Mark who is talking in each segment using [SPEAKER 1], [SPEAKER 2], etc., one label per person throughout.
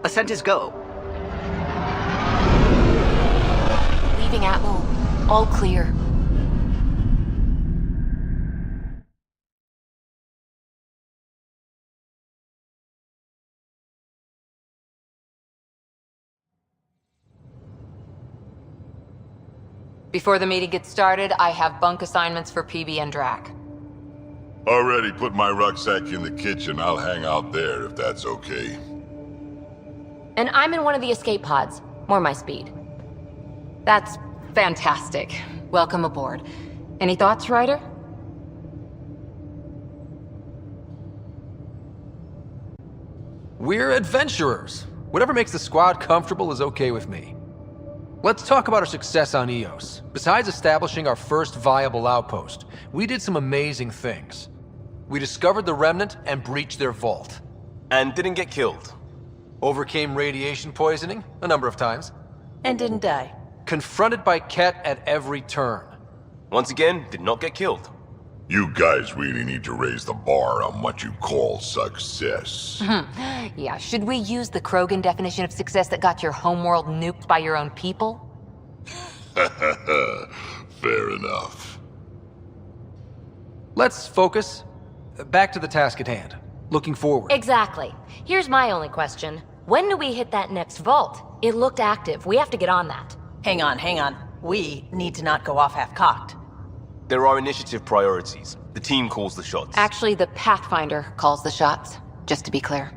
[SPEAKER 1] Ascent is go.
[SPEAKER 2] Leaving Atmo. All clear. Before the meeting gets started, I have bunk assignments for PB and Drac.
[SPEAKER 3] Already put my rucksack in the kitchen. I'll hang out there if that's okay.
[SPEAKER 2] And I'm in one of the escape pods. More my speed. That's fantastic. Welcome aboard. Any thoughts, Ryder?
[SPEAKER 4] We're adventurers. Whatever makes the squad comfortable is okay with me. Let's talk about our success on Eos. Besides establishing our first viable outpost, we did some amazing things. We discovered the Remnant and breached their vault.
[SPEAKER 5] And didn't get killed.
[SPEAKER 4] Overcame radiation poisoning a number of times.
[SPEAKER 6] And didn't die.
[SPEAKER 4] Confronted by Ket at every turn.
[SPEAKER 5] Once again, did not get killed.
[SPEAKER 3] You guys really need to raise the bar on what you call success.
[SPEAKER 2] Yeah, should we use the Krogan definition of success that got your homeworld nuked by your own people?
[SPEAKER 3] Fair enough.
[SPEAKER 4] Let's focus. Back to the task at hand. Looking forward.
[SPEAKER 2] Exactly. Here's my only question. When do we hit that next vault? It looked active. We have to get on that.
[SPEAKER 6] Hang on. We need to not go off half-cocked.
[SPEAKER 5] There are initiative priorities. The team calls the shots.
[SPEAKER 2] Actually, the Pathfinder calls the shots, just to be clear.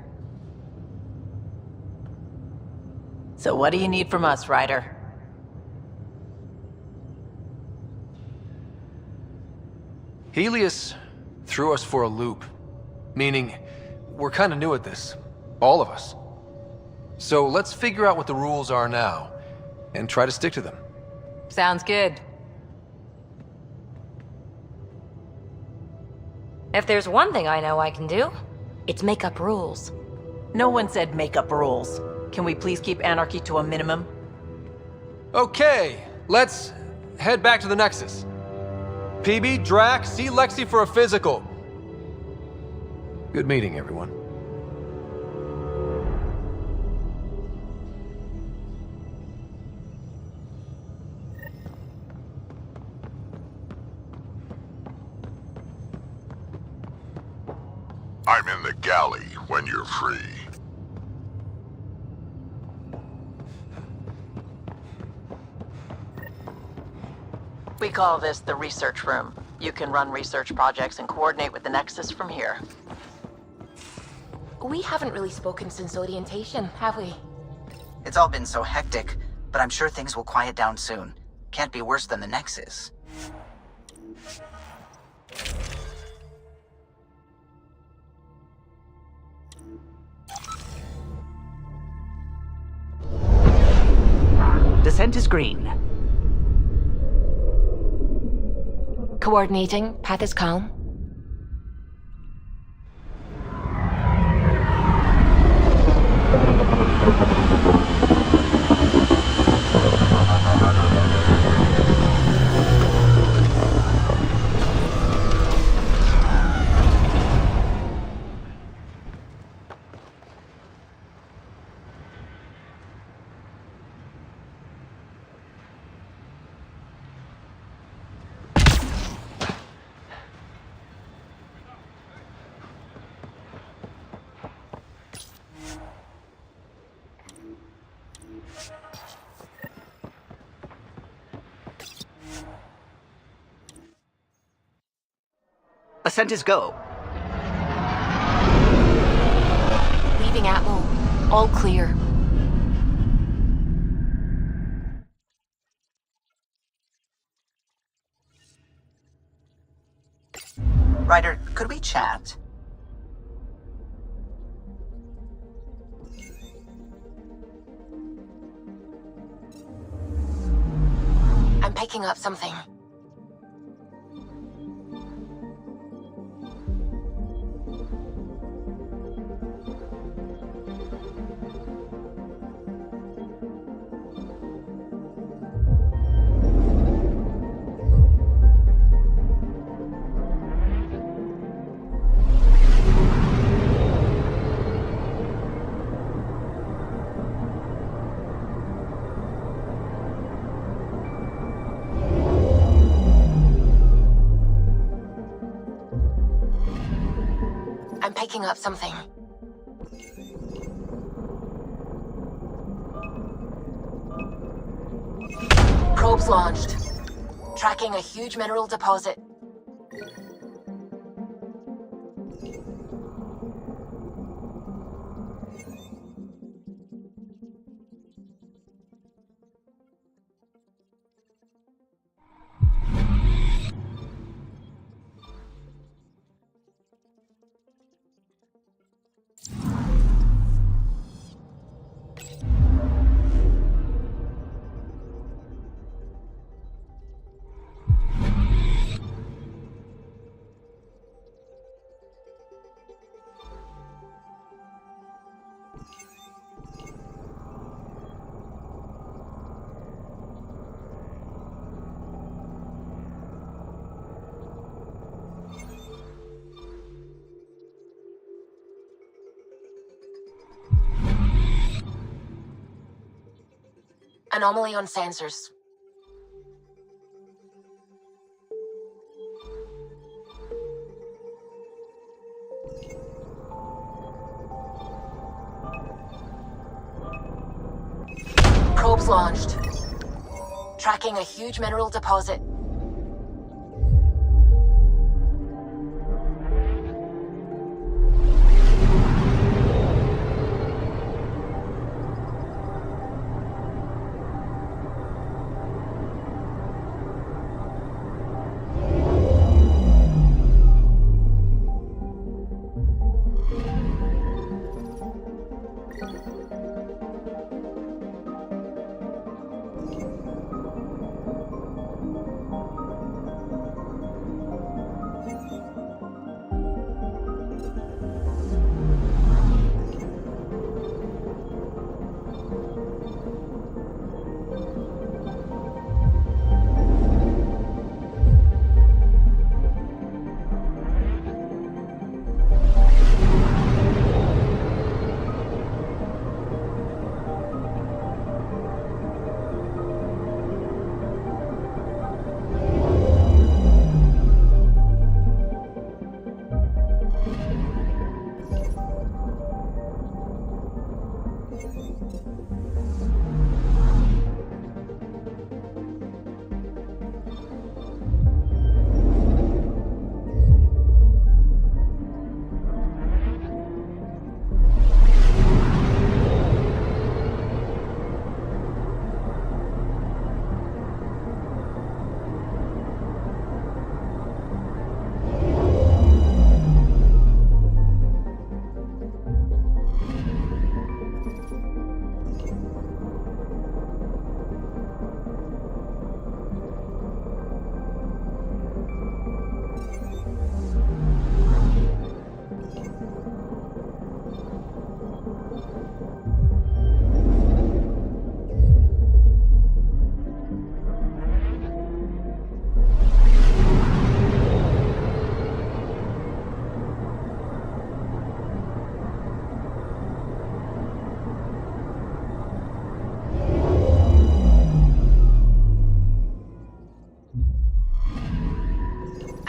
[SPEAKER 6] So what do you need from us, Ryder?
[SPEAKER 4] Helios threw us for a loop. Meaning, we're kind of new at this. All of us. So let's figure out what the rules are now, and try to stick to them.
[SPEAKER 2] Sounds good. If there's one thing I know I can do, it's make up rules.
[SPEAKER 6] No one said make up rules. Can we please keep anarchy to a minimum?
[SPEAKER 4] Okay, let's head back to the Nexus. PB, Drac, see Lexi for a physical. Good meeting, everyone.
[SPEAKER 3] I'm in the galley when you're free.
[SPEAKER 6] We call this the research room. You can run research projects and coordinate with the Nexus from here.
[SPEAKER 2] We haven't really spoken since orientation, have we?
[SPEAKER 1] It's all been so hectic, but I'm sure things will quiet down soon. Can't be worse than the Nexus. Descent is green.
[SPEAKER 2] Coordinating. Path is calm.
[SPEAKER 1] Ascent is go.
[SPEAKER 2] Leaving Atmo. All clear.
[SPEAKER 1] Ryder, could we chat?
[SPEAKER 2] I'm picking up something. picking up something. Probes launched. Tracking a huge mineral deposit. Anomaly on sensors. Probes launched. Tracking a huge mineral deposit.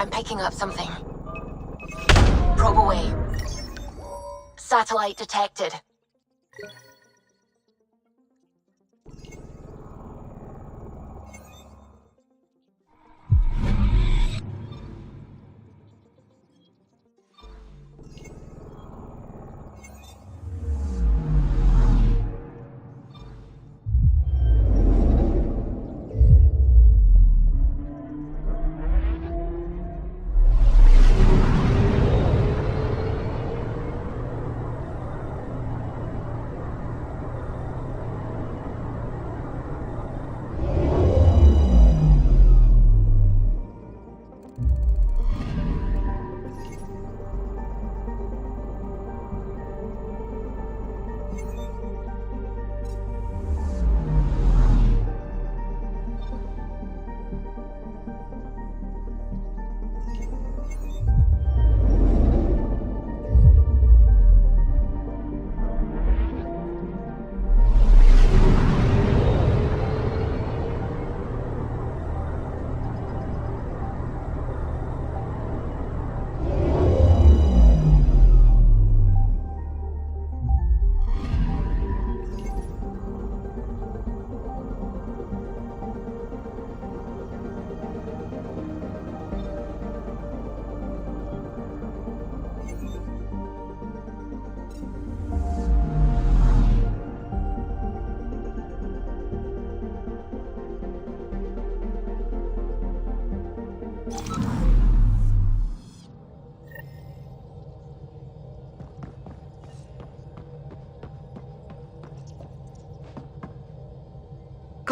[SPEAKER 2] I'm picking up something. Probe away. Satellite detected.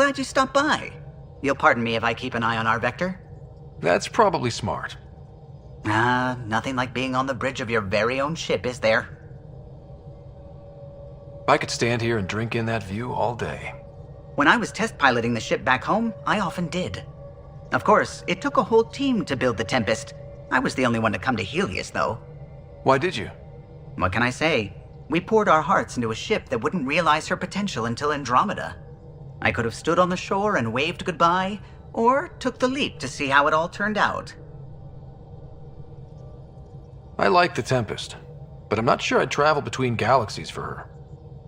[SPEAKER 1] glad you stopped by. You'll pardon me if I keep an eye on our vector?
[SPEAKER 4] That's probably smart.
[SPEAKER 1] Nothing like being on the bridge of your very own ship, is there?
[SPEAKER 4] I could stand here and drink in that view all day.
[SPEAKER 1] When I was test piloting the ship back home, I often did. Of course, it took a whole team to build the Tempest. I was the only one to come to Helios, though.
[SPEAKER 4] Why did you?
[SPEAKER 1] What can I say? We poured our hearts into a ship that wouldn't realize her potential until Andromeda. I could have stood on the shore and waved goodbye, or took the leap to see how it all turned out.
[SPEAKER 4] I like the Tempest, but I'm not sure I'd travel between galaxies for her.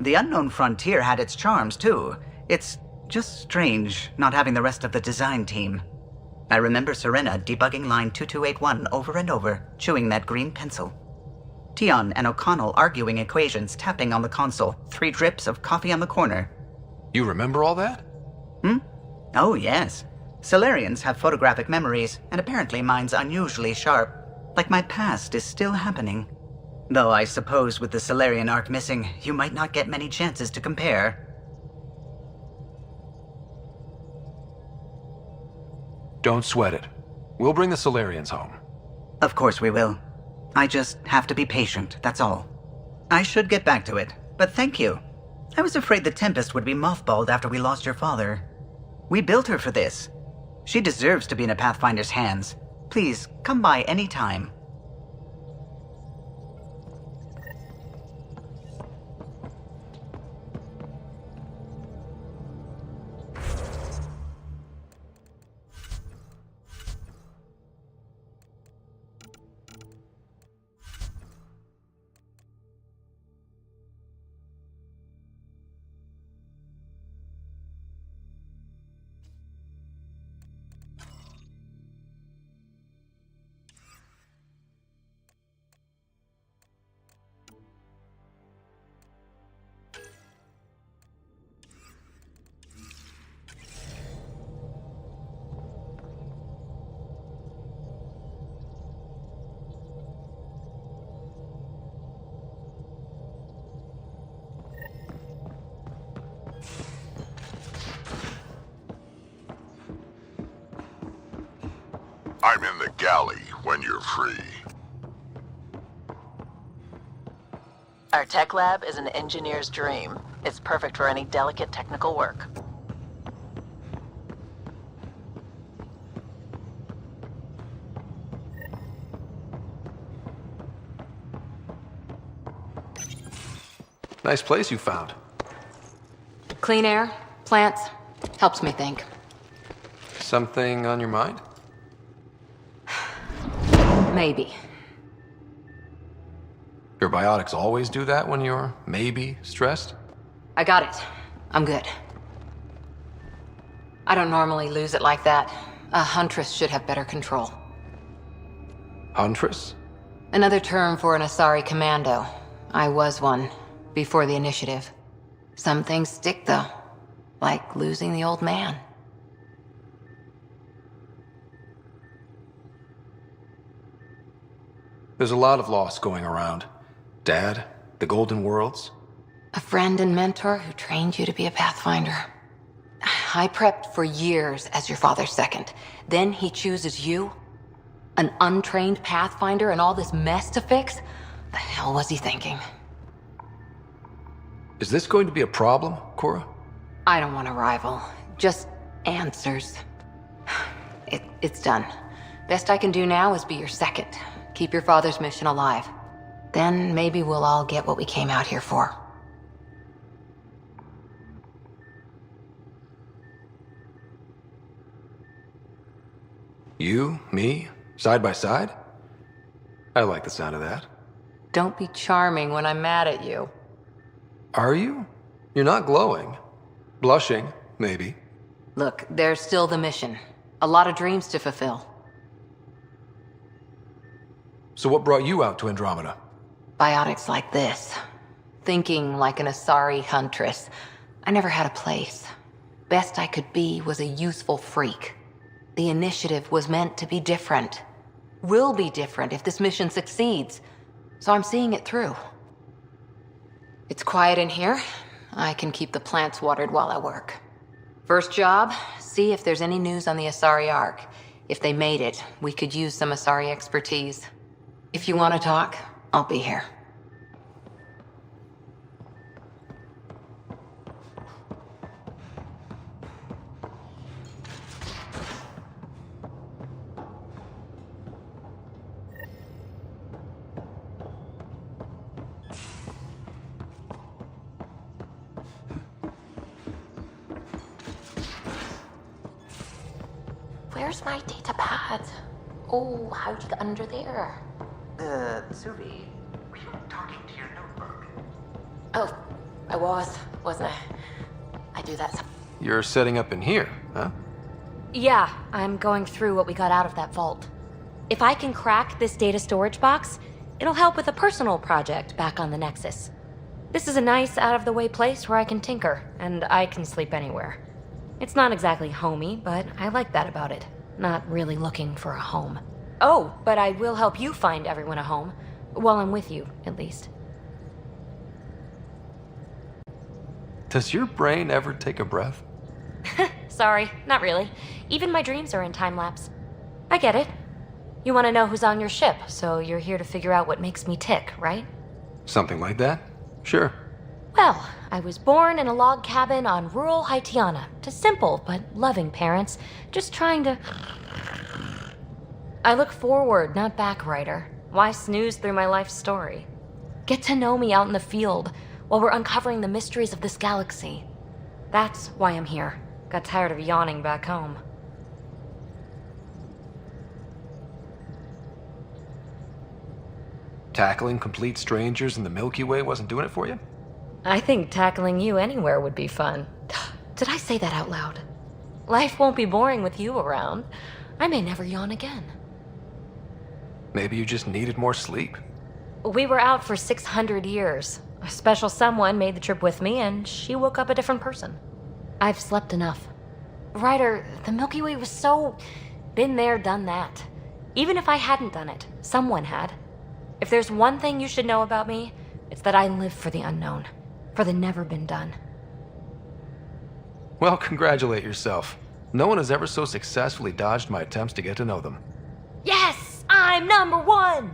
[SPEAKER 1] The unknown frontier had its charms, too. It's just strange not having the rest of the design team. I remember Serena debugging line 2281 over and over, chewing that green pencil. Tion and O'Connell arguing equations, tapping on the console, 3 drips of coffee on the corner.
[SPEAKER 4] You remember all that?
[SPEAKER 1] Oh, yes. Solarians have photographic memories, and apparently mine's unusually sharp. Like my past is still happening. Though I suppose with the Solarian arc missing, you might not get many chances to compare.
[SPEAKER 4] Don't sweat it. We'll bring the Solarians home.
[SPEAKER 1] Of course we will. I just have to be patient, that's all. I should get back to it, but thank you. I was afraid the Tempest would be mothballed after we lost your father. We built her for this. She deserves to be in a Pathfinder's hands. Please, come by any time.
[SPEAKER 3] I'm in the galley when you're free.
[SPEAKER 6] Our tech lab is an engineer's dream. It's perfect for any delicate technical work.
[SPEAKER 4] Nice place you found.
[SPEAKER 2] Clean air, plants, helps me think.
[SPEAKER 4] Something on your mind?
[SPEAKER 2] Maybe.
[SPEAKER 4] Your biotics always do that when you're maybe stressed?
[SPEAKER 2] I got it. I'm good. I don't normally lose it like that. A huntress should have better control.
[SPEAKER 4] Huntress?
[SPEAKER 2] Another term for an Asari commando. I was one, before the initiative. Some things stick, though. Like losing the old man.
[SPEAKER 4] There's a lot of loss going around. Dad, the Golden Worlds.
[SPEAKER 2] A friend and mentor who trained you to be a Pathfinder. I prepped for years as your father's second. Then he chooses you? An untrained Pathfinder and all this mess to fix? The hell was he thinking?
[SPEAKER 4] Is this going to be a problem, Cora?
[SPEAKER 2] I don't want a rival. Just answers. It's done. Best I can do now is be your second. Keep your father's mission alive. Then maybe we'll all get what we came out here for.
[SPEAKER 4] You, me, side by side? I like the sound of that.
[SPEAKER 2] Don't be charming when I'm mad at you.
[SPEAKER 4] Are you? You're not glowing. Blushing, maybe.
[SPEAKER 2] Look, there's still the mission. A lot of dreams to fulfill.
[SPEAKER 4] So what brought you out to Andromeda?
[SPEAKER 2] Biotics like this. Thinking like an Asari huntress. I never had a place. Best I could be was a useful freak. The initiative was meant to be different. Will be different if this mission succeeds. So I'm seeing it through. It's quiet in here. I can keep the plants watered while I work. First job, see if there's any news on the Asari Ark. If they made it, we could use some Asari expertise. If you want to talk, I'll be here.
[SPEAKER 7] Where's my data pad? Oh, how'd you get under there?
[SPEAKER 1] Suvi, were you talking to your notebook?
[SPEAKER 7] Oh, I wasn't I? I do that some-
[SPEAKER 4] You're setting up in here, huh?
[SPEAKER 8] Yeah, I'm going through what we got out of that vault. If I can crack this data storage box, it'll help with a personal project back on the Nexus. This is a nice, out-of-the-way place where I can tinker, and I can sleep anywhere. It's not exactly homey, but I like that about it. Not really looking for a home. Oh, but I will help you find everyone a home. While I'm with you, at least.
[SPEAKER 4] Does your brain ever take a breath?
[SPEAKER 8] Sorry, not really. Even my dreams are in time-lapse. I get it. You want to know who's on your ship, so you're here to figure out what makes me tick, right?
[SPEAKER 4] Something like that? Sure.
[SPEAKER 8] Well, I was born in a log cabin on rural Haitiana to simple but loving parents, just trying to... I look forward, not back, Ryder. Why snooze through my life story? Get to know me out in the field while we're uncovering the mysteries of this galaxy. That's why I'm here. Got tired of yawning back home.
[SPEAKER 4] Tackling complete strangers in the Milky Way wasn't doing it for you?
[SPEAKER 8] I think tackling you anywhere would be fun. Did I say that out loud? Life won't be boring with you around. I may never yawn again.
[SPEAKER 4] Maybe you just needed more sleep.
[SPEAKER 8] We were out for 600 years. A special someone made the trip with me, and she woke up a different person. I've slept enough. Ryder, the Milky Way was so... been there, done that. Even if I hadn't done it, someone had. If there's one thing you should know about me, it's that I live for the unknown. For the never been done.
[SPEAKER 4] Well, congratulate yourself. No one has ever so successfully dodged my attempts to get to know them.
[SPEAKER 8] Yes! I'm #1!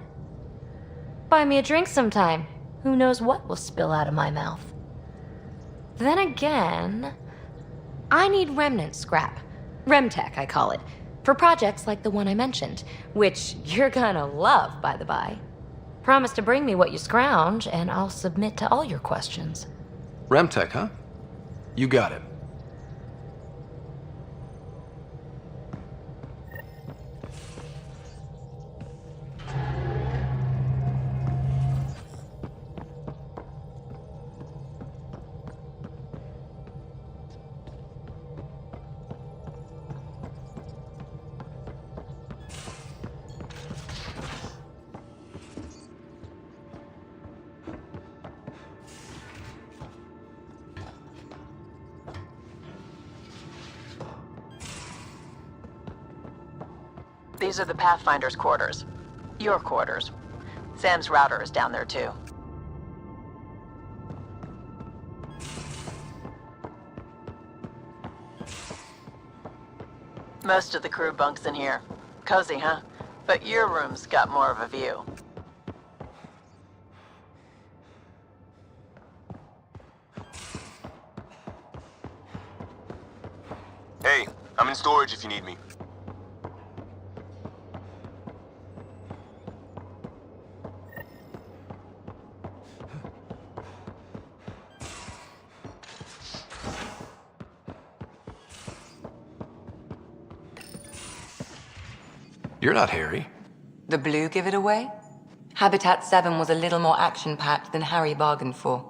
[SPEAKER 8] Buy me a drink sometime. Who knows what will spill out of my mouth. Then again, I need remnant scrap. Remtech, I call it. For projects like the one I mentioned, which you're gonna love, by the by. Promise to bring me what you scrounge, and I'll submit to all your questions.
[SPEAKER 4] Remtech, huh? You got it.
[SPEAKER 6] These are the Pathfinder's quarters. Your quarters. Sam's router is down there too. Most of the crew bunks in here. Cozy, huh? But your room's got more of a view.
[SPEAKER 5] Hey, I'm in storage if you need me.
[SPEAKER 4] You're not Harry.
[SPEAKER 2] The blue give it away? Habitat 7 was a little more action-packed than Harry bargained for.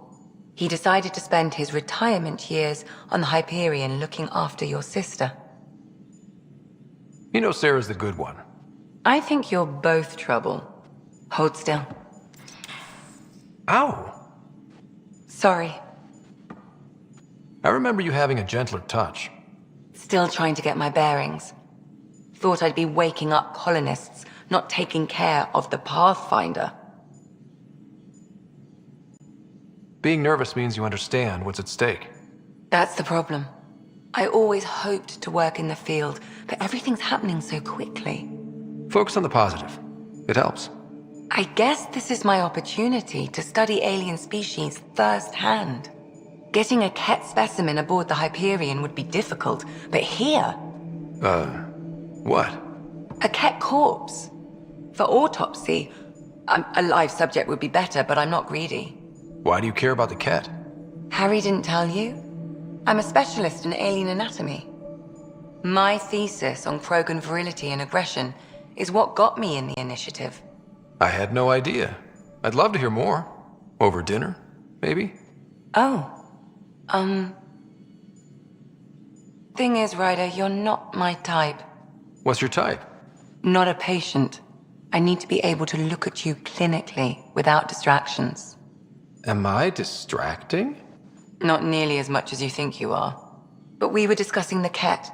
[SPEAKER 2] He decided to spend his retirement years on the Hyperion looking after your sister.
[SPEAKER 4] You know Sarah's the good one.
[SPEAKER 2] I think you're both trouble. Hold still.
[SPEAKER 4] Ow!
[SPEAKER 2] Sorry.
[SPEAKER 4] I remember you having a gentler touch.
[SPEAKER 2] Still trying to get my bearings. Thought I'd be waking up colonists, not taking care of the Pathfinder.
[SPEAKER 4] Being nervous means you understand what's at stake.
[SPEAKER 2] That's the problem. I always hoped to work in the field, but everything's happening so quickly.
[SPEAKER 4] Focus on the positive. It helps.
[SPEAKER 2] I guess this is my opportunity to study alien species firsthand. Getting a Ket specimen aboard the Hyperion would be difficult, but here,
[SPEAKER 4] What?
[SPEAKER 2] a Ket corpse. For autopsy, a live subject would be better, but I'm not greedy.
[SPEAKER 4] Why do you care about the cat?
[SPEAKER 2] Harry didn't tell you? I'm a specialist in alien anatomy. My thesis on Krogan virility and aggression is what got me in the initiative.
[SPEAKER 4] I had no idea. I'd love to hear more. Over dinner, maybe?
[SPEAKER 2] Oh. Thing is, Ryder, you're not my type.
[SPEAKER 4] What's your type?
[SPEAKER 2] Not a patient. I need to be able to look at you clinically without distractions.
[SPEAKER 4] Am I distracting?
[SPEAKER 2] Not nearly as much as you think you are. But we were discussing the Ket.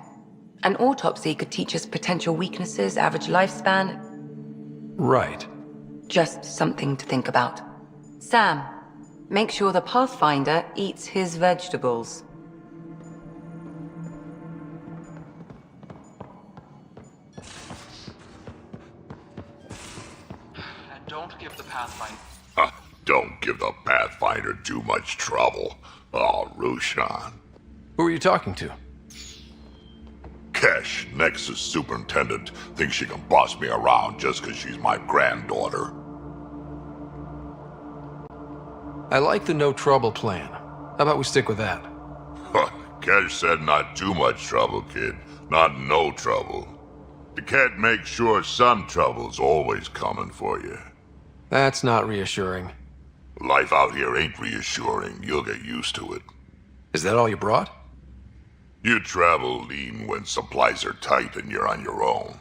[SPEAKER 2] An autopsy could teach us potential weaknesses, average lifespan.
[SPEAKER 4] Right.
[SPEAKER 2] Just something to think about. Sam, make sure the Pathfinder eats his vegetables.
[SPEAKER 4] And don't give the Pathfinder...
[SPEAKER 3] Don't give the Pathfinder too much trouble. Oh, Rushan.
[SPEAKER 4] Who are you talking to?
[SPEAKER 3] Kesh, Nexus Superintendent, thinks she can boss me around just because she's my granddaughter.
[SPEAKER 4] I like the no trouble plan. How about we stick with that?
[SPEAKER 3] Kesh said not too much trouble, kid. Not no trouble. The cat makes sure some trouble's always coming for you.
[SPEAKER 4] That's not reassuring.
[SPEAKER 3] Life out here ain't reassuring. You'll get used to it.
[SPEAKER 4] Is that all you brought?
[SPEAKER 3] You travel lean when supplies are tight and you're on your own.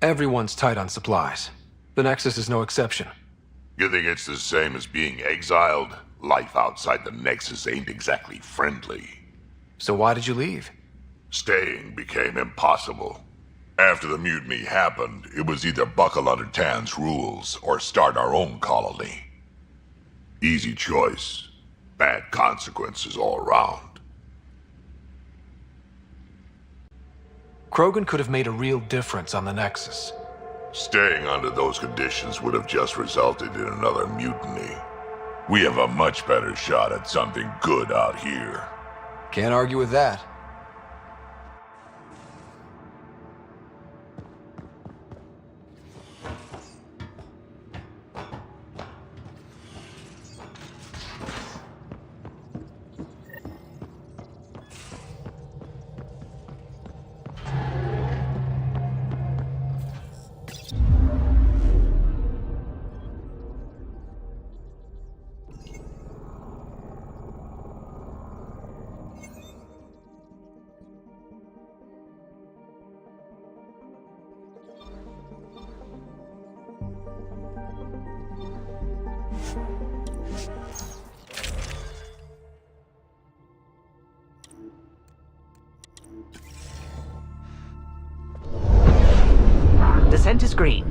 [SPEAKER 4] Everyone's tight on supplies. The Nexus is no exception.
[SPEAKER 3] You think it's the same as being exiled? Life outside the Nexus ain't exactly friendly.
[SPEAKER 4] So why did you leave?
[SPEAKER 3] Staying became impossible. After the mutiny happened, it was either buckle under Tan's rules or start our own colony. Easy choice. Bad consequences all around.
[SPEAKER 4] Krogan could have made a real difference on the Nexus.
[SPEAKER 3] Staying under those conditions would have just resulted in another mutiny. We have a much better shot at something good out here.
[SPEAKER 4] Can't argue with that.
[SPEAKER 1] Descent is green.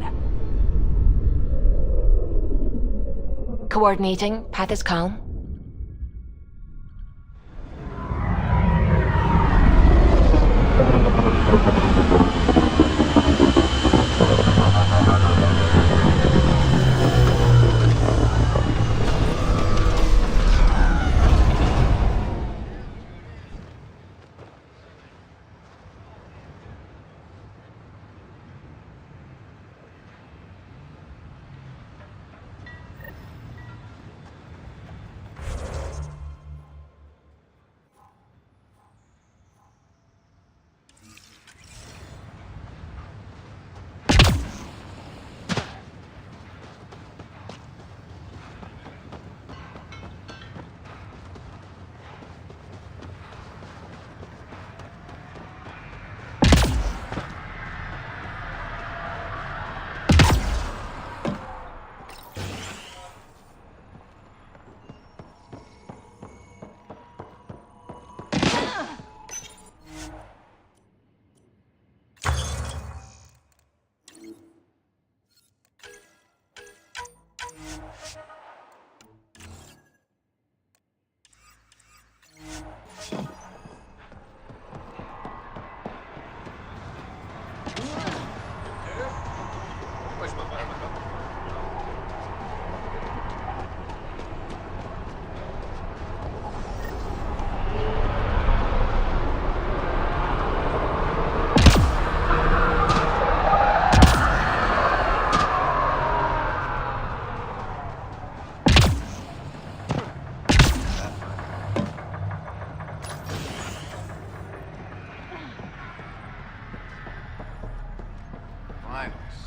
[SPEAKER 8] Coordinating. Path is calm.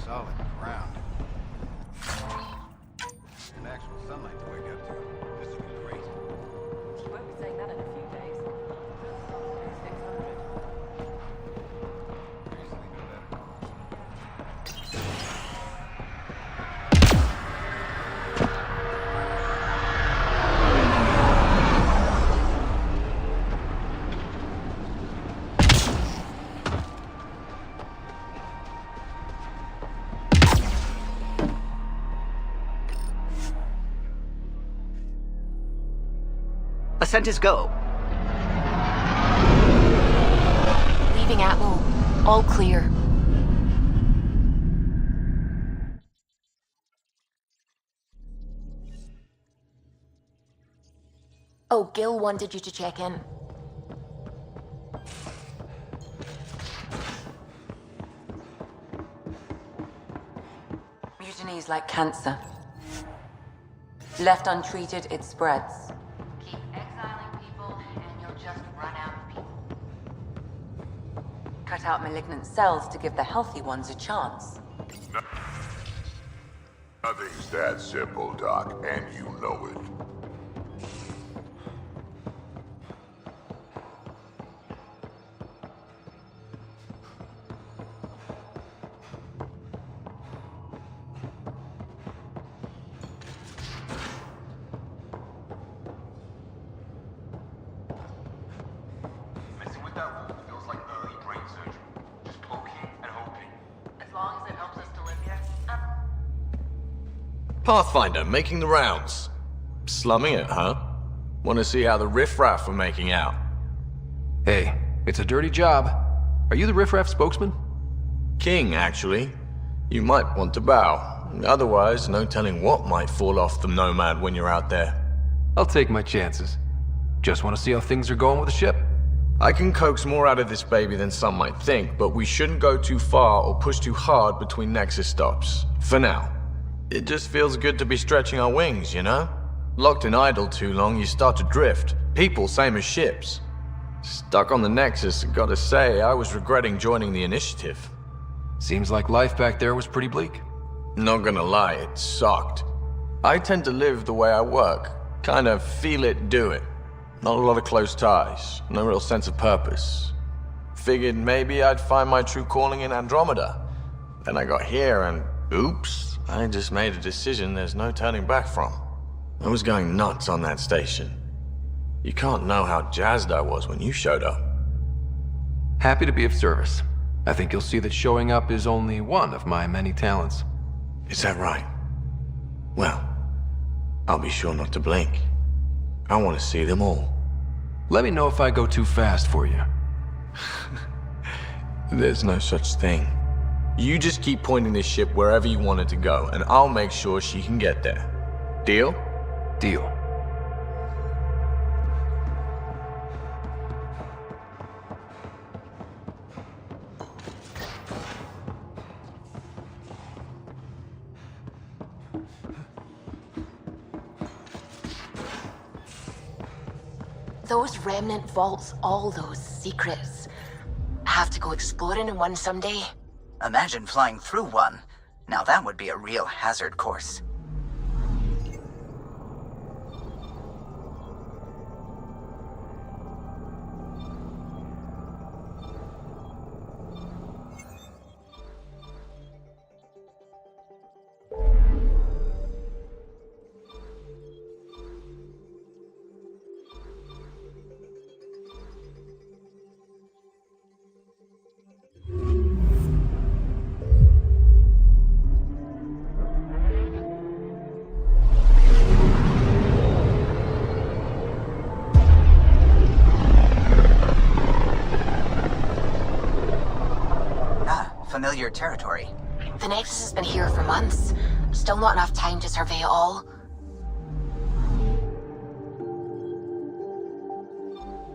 [SPEAKER 9] solid ground. And actual sunlight to wake up to. This will be great.
[SPEAKER 7] You won't be saying that in a few days. 600.
[SPEAKER 9] Seriously, no better.
[SPEAKER 1] Ascent is go.
[SPEAKER 2] Leaving Atwell. All clear. Oh, Gil wanted you to check in.
[SPEAKER 10] Mutiny is like cancer. Left untreated, it spreads.
[SPEAKER 2] Keep exiling people, and you'll just run out of people.
[SPEAKER 10] Cut out malignant cells to give the healthy ones a chance.
[SPEAKER 3] Nothing's that simple, Doc, and you know it.
[SPEAKER 5] Messing with that wall feels like early brain surgery. Just poking and hoping.
[SPEAKER 7] As long as it helps us to live here.
[SPEAKER 11] Pathfinder, making the rounds. Slumming it, huh? Want to see how the riffraff are making out?
[SPEAKER 4] Hey, it's a dirty job. Are you the riffraff spokesman?
[SPEAKER 11] King, actually. You might want to bow. Otherwise, no telling what might fall off the Nomad when you're out there.
[SPEAKER 4] I'll take my chances. Just want to see how things are going with the ship.
[SPEAKER 11] I can coax more out of this baby than some might think, but we shouldn't go too far or push too hard between Nexus stops. For now. It just feels good to be stretching our wings, you know? Locked and idle too long, you start to drift. People, same as ships. Stuck on the Nexus, gotta say, I was regretting joining the Initiative.
[SPEAKER 4] Seems like life back there was pretty bleak.
[SPEAKER 11] Not gonna lie, it sucked. I tend to live the way I work. Kind of feel it, do it. Not a lot of close ties, no real sense of purpose. Figured maybe I'd find my true calling in Andromeda. Then I got here and, oops, I just made a decision there's no turning back from. I was going nuts on that station. You can't know how jazzed I was when you showed up.
[SPEAKER 4] Happy to be of service. I think you'll see that showing up is only one of my many talents.
[SPEAKER 11] Is that right? Well, I'll be sure not to blink. I want to see them all.
[SPEAKER 4] Let me know if I go too fast for you.
[SPEAKER 11] There's no such thing. You just keep pointing this ship wherever you want it to go, and I'll make sure she can get there. Deal?
[SPEAKER 4] Deal.
[SPEAKER 2] Those remnant vaults, all those secrets. I have to go exploring in one someday.
[SPEAKER 1] Imagine flying through one. Now that would be a real hazard course. Familiar territory.
[SPEAKER 2] The Nexus has been here for months. Still not enough time to survey it all.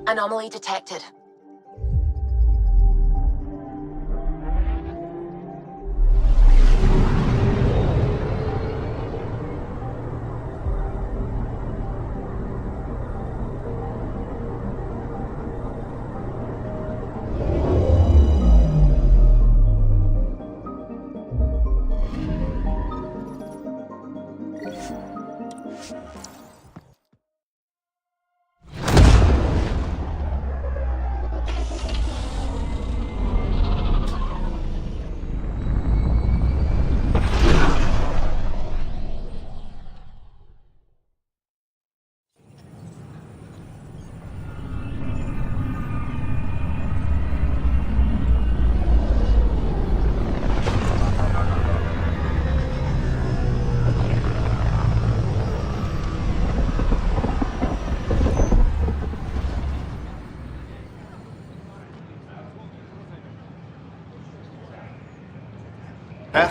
[SPEAKER 2] Anomaly detected.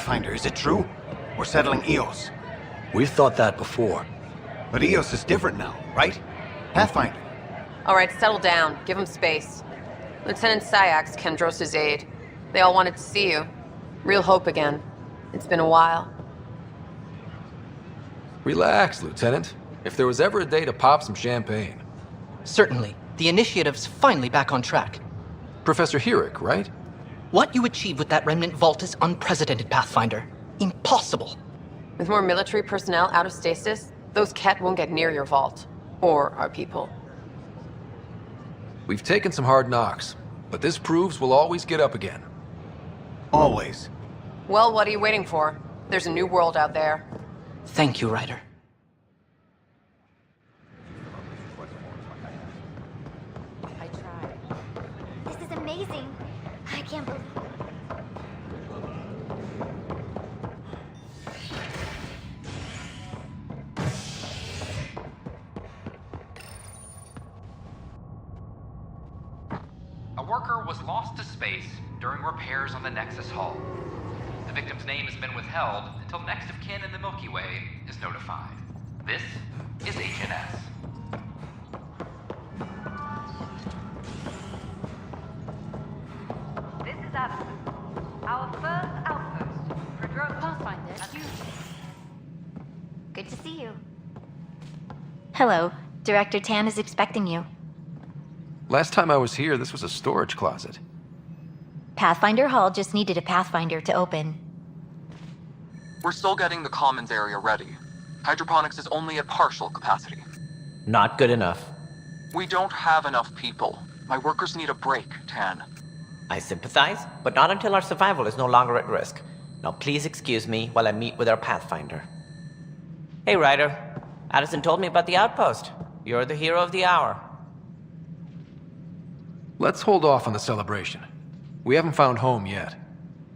[SPEAKER 9] Pathfinder, is it true? We're settling Eos.
[SPEAKER 12] We've thought that before.
[SPEAKER 9] But Eos is different now, right? Pathfinder.
[SPEAKER 13] All right, settle down. Give him space. Lieutenant Syax, Kendros' aide. They all wanted to see you. Real hope again. It's been a while.
[SPEAKER 4] Relax, Lieutenant. If there was ever a day to pop some champagne.
[SPEAKER 14] Certainly. The initiative's finally back on track.
[SPEAKER 4] Professor Herrick, right?
[SPEAKER 14] What you achieved with that remnant vault is unprecedented, Pathfinder. Impossible.
[SPEAKER 13] With more military personnel out of stasis, those Ket won't get near your vault. Or our people.
[SPEAKER 4] We've taken some hard knocks, but this proves we'll always get up again.
[SPEAKER 9] Always.
[SPEAKER 13] Well, what are you waiting for? There's a new world out there.
[SPEAKER 14] Thank you, Ryder.
[SPEAKER 7] I tried. This is amazing. I can't believe it.
[SPEAKER 15] A worker was lost to space during repairs on the Nexus hull. The victim's name has been withheld until next of kin in the Milky Way is notified. This is HNS.
[SPEAKER 16] This is Addison. Our first outpost for drone Pathfinder.
[SPEAKER 7] Good to see you. Hello. Director Tan is expecting you.
[SPEAKER 4] Last time I was here, this was a storage closet.
[SPEAKER 7] Pathfinder Hall just needed a Pathfinder to open.
[SPEAKER 17] We're still getting the commons area ready. Hydroponics is only at partial capacity.
[SPEAKER 18] Not good enough.
[SPEAKER 17] We don't have enough people. My workers need a break, Tan.
[SPEAKER 18] I sympathize, but not until our survival is no longer at risk. Now please excuse me while I meet with our Pathfinder. Hey, Ryder. Addison told me about the outpost. You're the hero of the hour.
[SPEAKER 4] Let's hold off on the celebration. We haven't found home yet.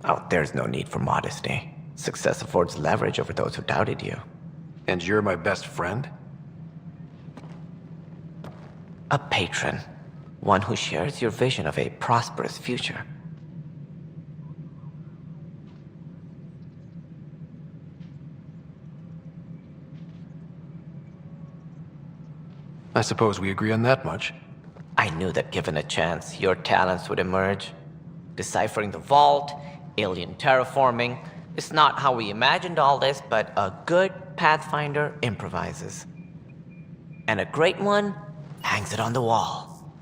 [SPEAKER 18] Oh, there's no need for modesty. Success affords leverage over those who doubted you.
[SPEAKER 4] And you're my best friend?
[SPEAKER 18] A patron. One who shares your vision of a prosperous future.
[SPEAKER 4] I suppose we agree on that much.
[SPEAKER 18] I knew that given a chance, your talents would emerge. Deciphering the vault, alien terraforming. It's not how we imagined all this, but a good Pathfinder improvises. And a great one hangs it on the wall.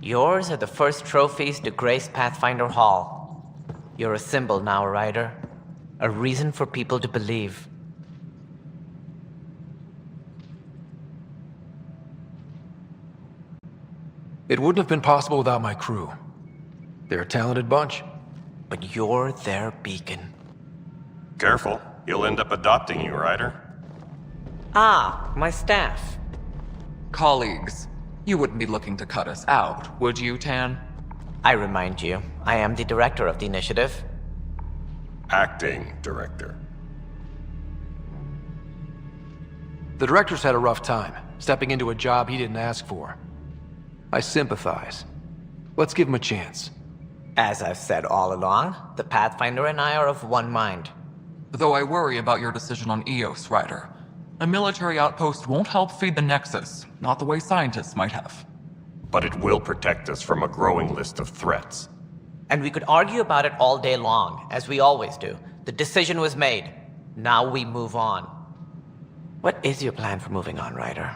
[SPEAKER 18] Yours are the first trophies to grace Pathfinder Hall. You're a symbol now, Ryder. A reason for people to believe.
[SPEAKER 4] It wouldn't have been possible without my crew. They're a talented bunch.
[SPEAKER 18] But you're their beacon.
[SPEAKER 19] Careful. He'll end up adopting you, Ryder.
[SPEAKER 18] Ah, my staff.
[SPEAKER 17] Colleagues, you wouldn't be looking to cut us out, would you, Tan?
[SPEAKER 18] I remind you, I am the director of the initiative.
[SPEAKER 19] Acting director.
[SPEAKER 4] The director's had a rough time, stepping into a job he didn't ask for. I sympathize. Let's give him a chance.
[SPEAKER 18] As I've said all along, the Pathfinder and I are of one mind.
[SPEAKER 17] Though I worry about your decision on Eos, Ryder. A military outpost won't help feed the Nexus, not the way scientists might have.
[SPEAKER 19] But it will protect us from a growing list of threats.
[SPEAKER 18] And we could argue about it all day long, as we always do. The decision was made. Now we move on. What is your plan for moving on, Ryder?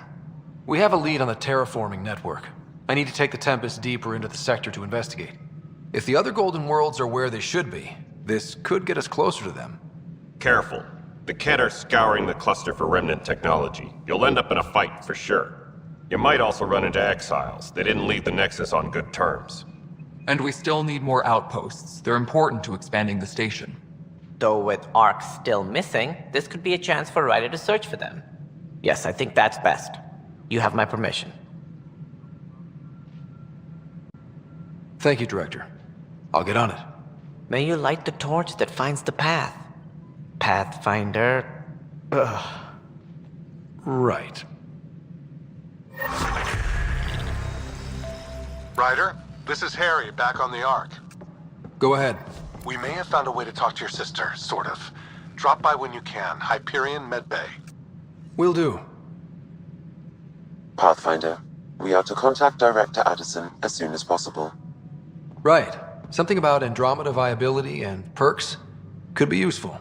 [SPEAKER 4] We have a lead on the terraforming network. I need to take the Tempest deeper into the sector to investigate. If the other Golden Worlds are where they should be, this could get us closer to them.
[SPEAKER 19] Careful. The Ket are scouring the cluster for remnant technology. You'll end up in a fight for sure. You might also run into exiles. They didn't leave the Nexus on good terms.
[SPEAKER 17] And we still need more outposts. They're important to expanding the station.
[SPEAKER 18] Though with Ark still missing, this could be a chance for Ryder to search for them. Yes, I think that's best. You have my permission.
[SPEAKER 4] Thank you, Director. I'll get on it.
[SPEAKER 18] May you light the torch that finds the path. Pathfinder... Ugh.
[SPEAKER 4] Right.
[SPEAKER 20] Ryder, this is Harry, back on the Ark.
[SPEAKER 4] Go ahead.
[SPEAKER 20] We may have found a way to talk to your sister, sort of. Drop by when you can. Hyperion Med Bay.
[SPEAKER 4] Will do.
[SPEAKER 21] Pathfinder, we are to contact Director Addison as soon as possible.
[SPEAKER 4] Right. Something about Andromeda viability and perks could be useful.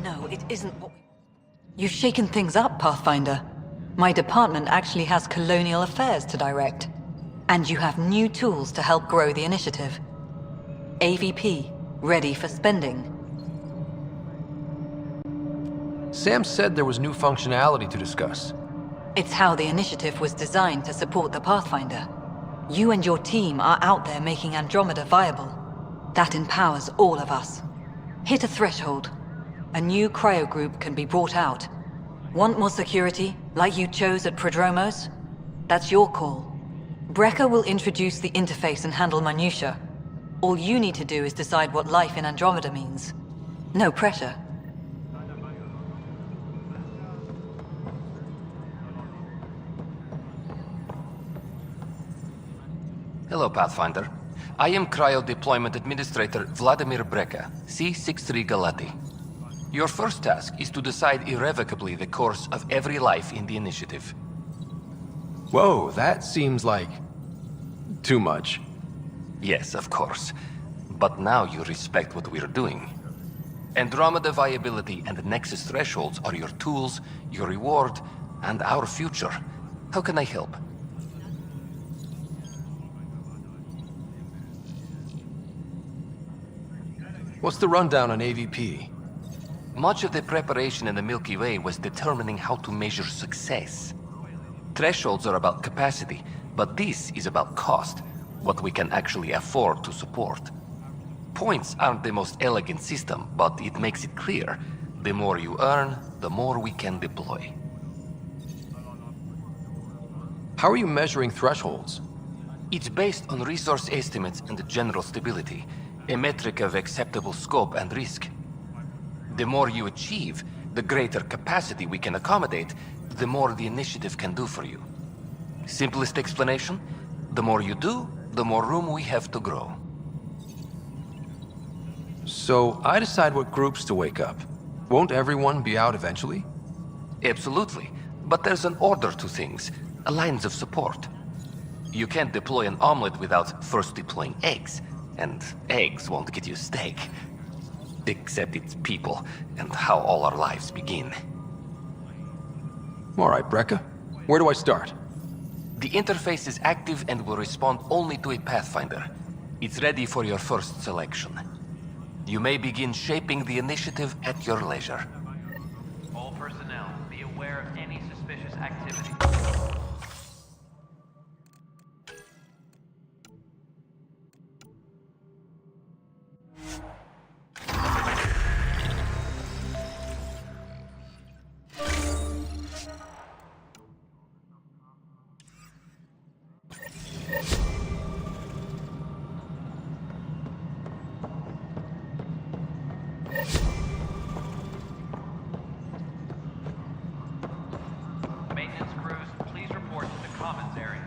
[SPEAKER 22] No, it isn't what You've shaken things up, Pathfinder. My department actually has colonial affairs to direct. And you have new tools to help grow the initiative. AVP, ready for spending.
[SPEAKER 4] Sam said there was new functionality to discuss.
[SPEAKER 22] It's how the initiative was designed to support the Pathfinder. You and your team are out there making Andromeda viable. That empowers all of us. Hit a threshold. A new cryo group can be brought out. Want more security, like you chose at Prodromos? That's your call. Brecker will introduce the interface and handle minutiae. All you need to do is decide what life in Andromeda means. No pressure.
[SPEAKER 23] Hello, Pathfinder. I am Cryo Deployment Administrator Vladimir Brecker, C-63 Galati. Your first task is to decide irrevocably the course of every life in the initiative.
[SPEAKER 4] Whoa, that seems like too much.
[SPEAKER 23] Yes, of course. But now you respect what we're doing. Andromeda viability and Nexus thresholds are your tools, your reward, and our future. How can I help?
[SPEAKER 4] What's the rundown on AVP?
[SPEAKER 23] Much of the preparation in the Milky Way was determining how to measure success. Thresholds are about capacity, but this is about cost, what we can actually afford to support. Points aren't the most elegant system, but it makes it clear. The more you earn, the more we can deploy.
[SPEAKER 4] How are you measuring thresholds?
[SPEAKER 23] It's based on resource estimates and general stability, a metric of acceptable scope and risk. The more you achieve, the greater capacity we can accommodate, the more the initiative can do for you. Simplest explanation, the more you do, the more room we have to grow.
[SPEAKER 4] So I decide what groups to wake up. Won't everyone be out eventually?
[SPEAKER 23] Absolutely, but there's an order to things, lines of support. You can't deploy an omelet without first deploying eggs, and eggs won't get you steak. Except it's people, and how all our lives begin.
[SPEAKER 4] All right, Brecker. Where do I start?
[SPEAKER 23] The interface is active and will respond only to a Pathfinder. It's ready for your first selection. You may begin shaping the initiative at your leisure.
[SPEAKER 15] All personnel, be aware of any suspicious activity. Maintenance crews, please report to the commons area.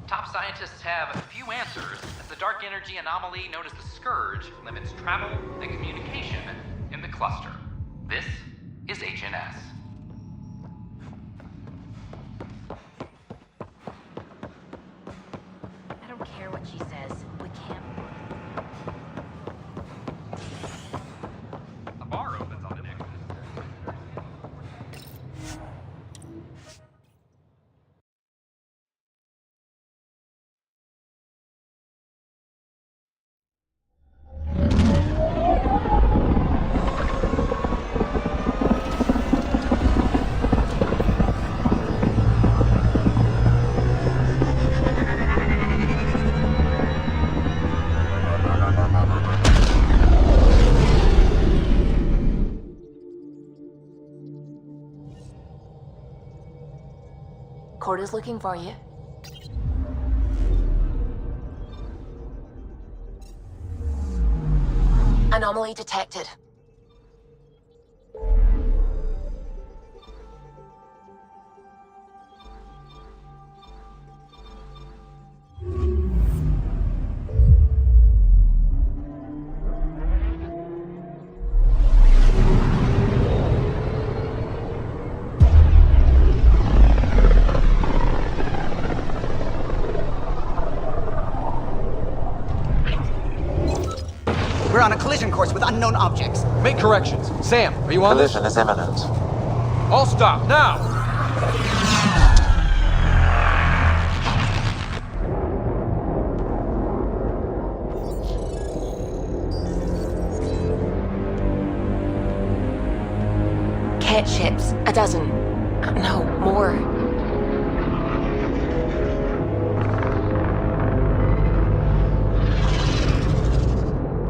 [SPEAKER 15] Top scientists have a few answers, as the dark energy anomaly known as the Scourge limits travel and communication in the cluster. This is HNS.
[SPEAKER 8] I don't care what she says. We can't.
[SPEAKER 15] A bar opens on the Nexus.
[SPEAKER 2] Corda's looking for you. Anomaly detected.
[SPEAKER 1] We're on a collision course with unknown objects.
[SPEAKER 4] Make corrections. Sam, are you on this?
[SPEAKER 21] Collision is imminent.
[SPEAKER 4] All stop, now!
[SPEAKER 2] Cat ships. 12. No, more.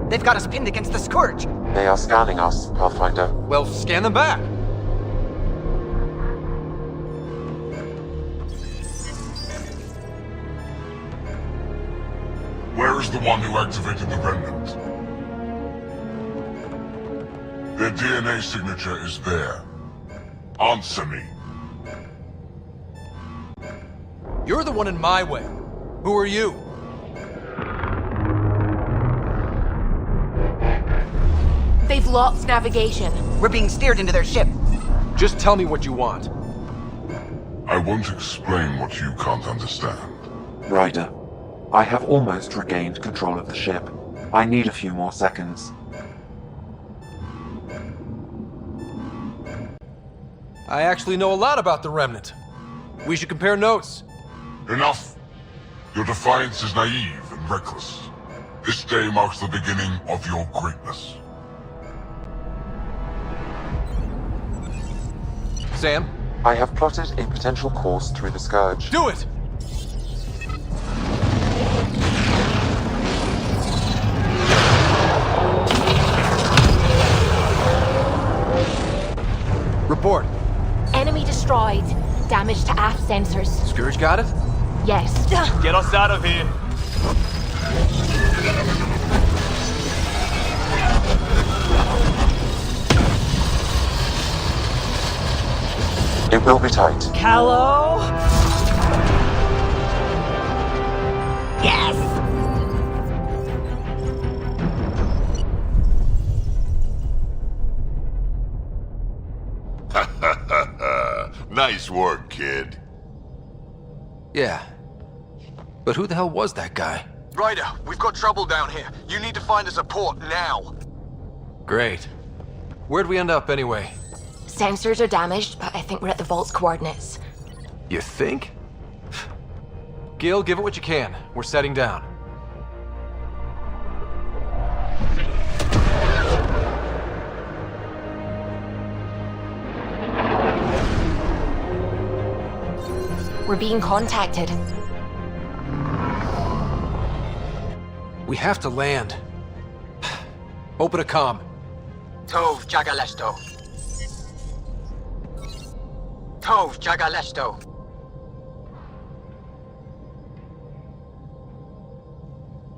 [SPEAKER 1] They've got us pinned against the Scourge.
[SPEAKER 21] They are scanning us, Pathfinder.
[SPEAKER 4] Well, scan them back.
[SPEAKER 3] Where is the one who activated the remnant? Their DNA signature is there. Answer me.
[SPEAKER 4] You're the one in my way. Who are you?
[SPEAKER 2] They've lost navigation.
[SPEAKER 1] We're being steered into their ship.
[SPEAKER 4] Just tell me what you want.
[SPEAKER 3] I won't explain what you can't understand.
[SPEAKER 21] Ryder, I have almost regained control of the ship. I need a few more seconds.
[SPEAKER 4] I actually know a lot about the Remnant. We should compare notes.
[SPEAKER 3] Enough! Your defiance is naive and reckless. This day marks the beginning of your greatness.
[SPEAKER 4] Sam?
[SPEAKER 21] I have plotted a potential course through the Scourge.
[SPEAKER 4] Do it! Report.
[SPEAKER 8] Enemy destroyed. Damage to aft sensors.
[SPEAKER 4] Scourge got it?
[SPEAKER 8] Yes.
[SPEAKER 6] Get us out of here.
[SPEAKER 21] It will be tight.
[SPEAKER 10] Hello? Yes!
[SPEAKER 3] Nice work, kid.
[SPEAKER 4] Yeah. But who the hell was that guy?
[SPEAKER 6] Ryder, we've got trouble down here. You need to find us a port now.
[SPEAKER 4] Great. Where'd we end up anyway?
[SPEAKER 2] Sensors are damaged, but I think we're at the vault's coordinates.
[SPEAKER 4] You think? Gil, give it what you can. We're setting down.
[SPEAKER 2] We're being contacted.
[SPEAKER 4] We have to land. Open a comm.
[SPEAKER 6] Tov Jagalesto. Tov Jagalesto.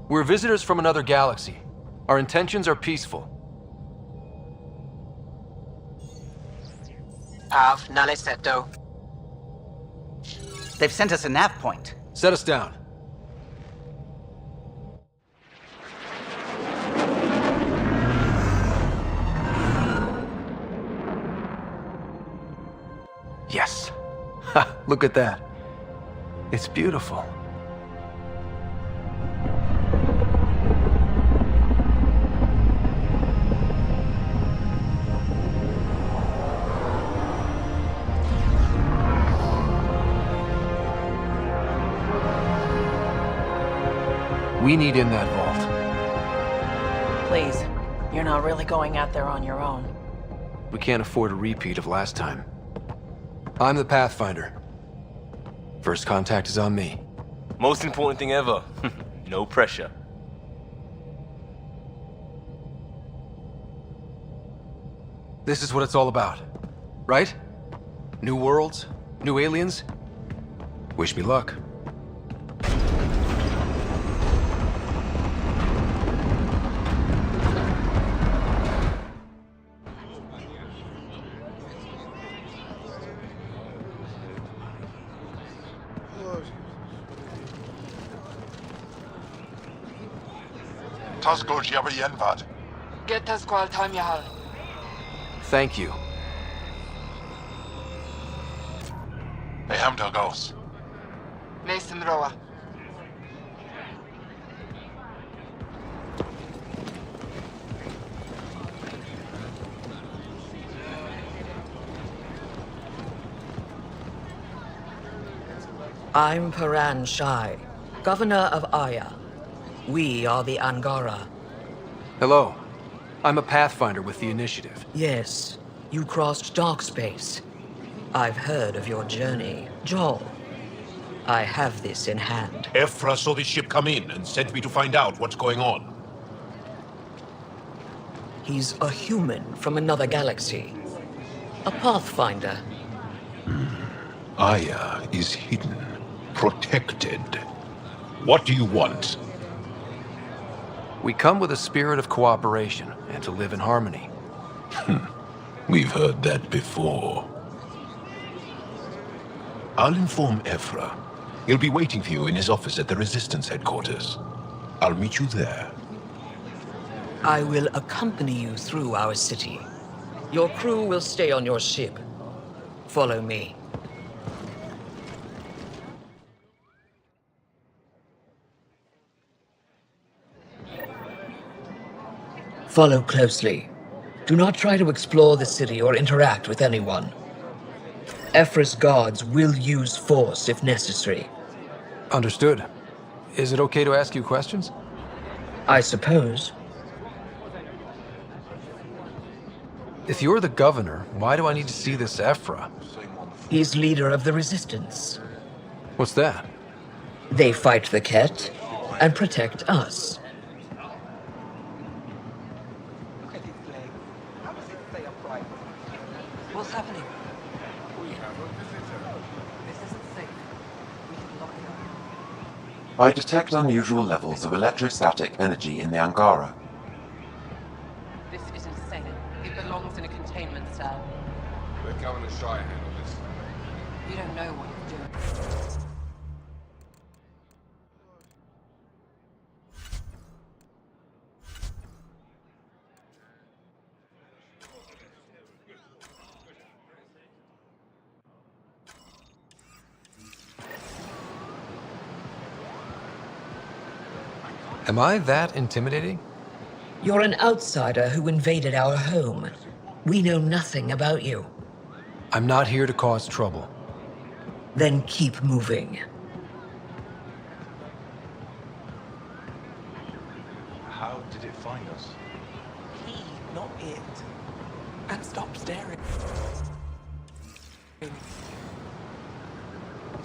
[SPEAKER 4] We're visitors from another galaxy. Our intentions are peaceful.
[SPEAKER 6] Av Naleseto.
[SPEAKER 1] They've sent us a nav point.
[SPEAKER 4] Set us down. Yes. Ha! Look at that. It's beautiful. We need in that vault.
[SPEAKER 10] Please, you're not really going out there on your own.
[SPEAKER 4] We can't afford a repeat of last time. I'm the Pathfinder. First contact is on me.
[SPEAKER 6] Most important thing ever. No pressure.
[SPEAKER 4] This is what it's all about, right? New worlds, new aliens. Wish me luck.
[SPEAKER 20] Tosco Jiabayenvad.
[SPEAKER 5] Get us Squal Tamyahal.
[SPEAKER 4] Thank you.
[SPEAKER 20] Hamda goes.
[SPEAKER 5] Mason Roa.
[SPEAKER 11] I'm Paran Shai, Governor of Aya. We are the Angara.
[SPEAKER 4] Hello. I'm a Pathfinder with the Initiative.
[SPEAKER 11] Yes, you crossed dark space. I've heard of your journey, Joel. I have this in hand.
[SPEAKER 12] Ephra saw the ship come in and sent me to find out what's going on.
[SPEAKER 11] He's a human from another galaxy. A Pathfinder.
[SPEAKER 12] Aya is hidden, protected. What do you want?
[SPEAKER 4] We come with a spirit of cooperation and to live in harmony.
[SPEAKER 12] We've heard that before. I'll inform Ephra. He'll be waiting for you in his office at the Resistance headquarters. I'll meet you there.
[SPEAKER 11] I will accompany you through our city. Your crew will stay on your ship. Follow me. Follow closely. Do not try to explore the city or interact with anyone. Ephra's guards will use force if necessary.
[SPEAKER 4] Understood. Is it okay to ask you questions?
[SPEAKER 11] I suppose.
[SPEAKER 4] If you're the governor, why do I need to see this Ephra?
[SPEAKER 11] He's leader of the Resistance.
[SPEAKER 4] What's that?
[SPEAKER 11] They fight the Ket and protect us.
[SPEAKER 10] What's happening?
[SPEAKER 21] I detect unusual levels of electrostatic energy in the Angara.
[SPEAKER 13] This is insane. It belongs in a containment cell.
[SPEAKER 9] Let Governor Shire handle this.
[SPEAKER 13] You don't know what you're doing.
[SPEAKER 4] Am I that intimidating?
[SPEAKER 11] You're an outsider who invaded our home. We know nothing about you.
[SPEAKER 4] I'm not here to cause trouble.
[SPEAKER 11] Then keep moving.
[SPEAKER 9] How did it find us?
[SPEAKER 10] He, not it. And stop staring.
[SPEAKER 9] Its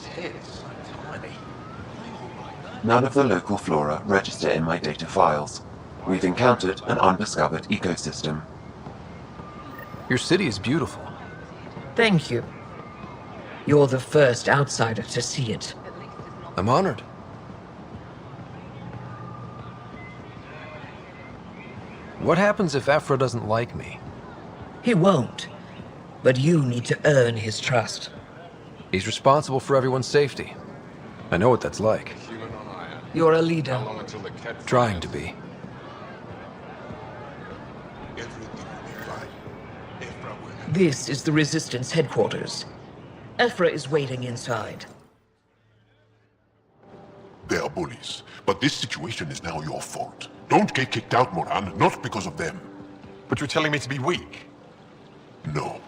[SPEAKER 9] head's so tiny.
[SPEAKER 21] None of the local flora register in my data files. We've encountered an undiscovered ecosystem.
[SPEAKER 4] Your city is beautiful.
[SPEAKER 11] Thank you. You're the first outsider to see it.
[SPEAKER 4] I'm honored. What happens if Ephra doesn't like me?
[SPEAKER 11] He won't. But you need to earn his trust.
[SPEAKER 4] He's responsible for everyone's safety. I know what that's like.
[SPEAKER 11] You're a leader.
[SPEAKER 4] Trying to be.
[SPEAKER 11] This is the Resistance headquarters. Ephra is waiting inside.
[SPEAKER 3] They are bullies, but this situation is now your fault. Don't get kicked out, Moran, not because of them.
[SPEAKER 20] But you're telling me to be weak?
[SPEAKER 3] No.